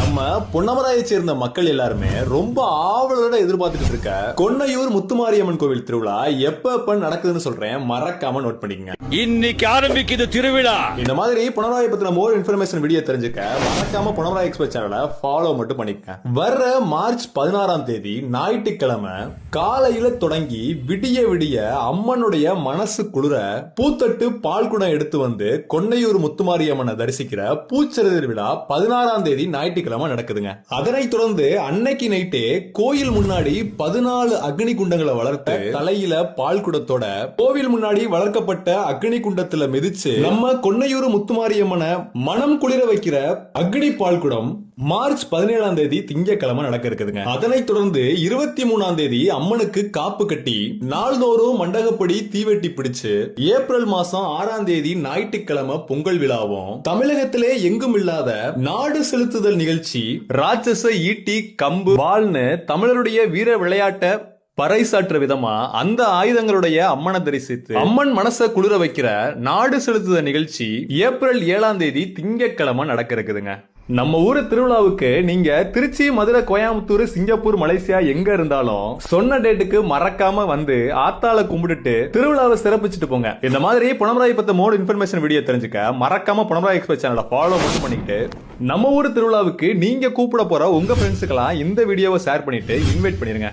நம்ம பொன்னமராயை சேர்ந்த மக்கள் எல்லாருமே ரொம்ப ஆவலோட எதிர்பார்த்துட்டு இருக்க கொன்னையூர் முத்துமாரியம்மன் கோவில் திருவிழா எப்ப நடக்குதுன்னு சொல்றேன், மறக்காம நோட் பண்ணிக்கங்க. இன்னைக்கு ஆரம்பிக்குது திருவிழா. இந்த மாதிரி பொன்னமராயை பத்தின மோர் இன்ஃபர்மேஷன் வீடியோ தெரிஞ்சுக்க மறக்காம பொன்னமராய் எக்ஸ்பிரஸ் சேனலை ஃபாலோ மட்டும் பண்ணிக்கங்க. வர்ற மார்ச் 16ஆம் தேதி ஞாயிற்றுக்கிழமை காலையில தொடங்கி விடிய விடிய அம்மனுடைய மனசு குளிர பூத்தட்டு பால்குடம் எடுத்து வந்து கொன்னையூர் முத்துமாரியம்மனை தரிசிக்கிற பூச்செறிதல் விழா 16ஆம் தேதி ஞாயிற்றுக்கிழமை நடக்குதுங்க. அதனைத் தொடர்ந்து அன்னைக்கு நைட்டே கோயில் முன்னாடி 14 அக்னி குண்டங்களை வளர்த்து தலையில பால் குடத்தோட கோவில் முன்னாடி வளர்க்கப்பட்ட அக்னி குண்டத்துல மிதிச்சு நம்ம கொன்னையூர் முத்துமாரியம்மனை மனம் குளிர வைக்கிற அக்னி பால் குடம் மார்ச் 17ஆம் தேதி திங்கட்கிழமை நடக்க இருக்குதுங்க. அதனைத் தொடர்ந்து 23ஆம் தேதி அம்மனுக்கு காப்பு கட்டி நாள்தோறும் மண்டகப்படி தீவெட்டி பிடிச்சு ஏப்ரல் மாசம் 6ஆம் தேதி ஞாயிற்றுக்கிழமை பொங்கல் விழாவும் தமிழகத்திலே எங்கும் இல்லாத நாடு செலுத்துதல் நிகழ்ச்சி ராட்சச ஈட்டி கம்பு வாள்னு தமிழருடைய வீர விளையாட்ட பறைசாற்ற விதமா அந்த ஆயுதங்களுடைய அம்மனை தரிசித்து அம்மன் மனசை குளிர வைக்கிற நாடு செலுத்துதல் நிகழ்ச்சி ஏப்ரல் 7ஆம் தேதி திங்கட்கிழமை நடக்க இருக்குதுங்க. நம்ம ஊரு திருவிழாவுக்கு நீங்க திருச்சி, மதுரை, கோயம்புத்தூர், சிங்கப்பூர், மலேசியா எங்க இருந்தாலும் சொன்ன டேட்டுக்கு மறக்காம வந்து ஆத்தாள கும்பிட்டுட்டு திருவிழாவை சிறப்பிச்சுட்டு போங்க. இந்த மாதிரி பொன்னமராய் பத்த மோர் இன்ஃபர்மேஷன் வீடியோ தெரிஞ்சுக்க மறக்காம பொன்னமராய் எக்ஸ்பிரஸ் சேனலை ஃபாலோ மட்டும் பண்ணிக்கிட்டு நம்ம ஊர் திருவிழாவுக்கு நீங்க கூப்பிட போற உங்க ஃப்ரெண்ட்ஸுக்கெல்லாம் இந்த வீடியோவை ஷேர் பண்ணிட்டு இன்வைட் பண்ணிருங்க.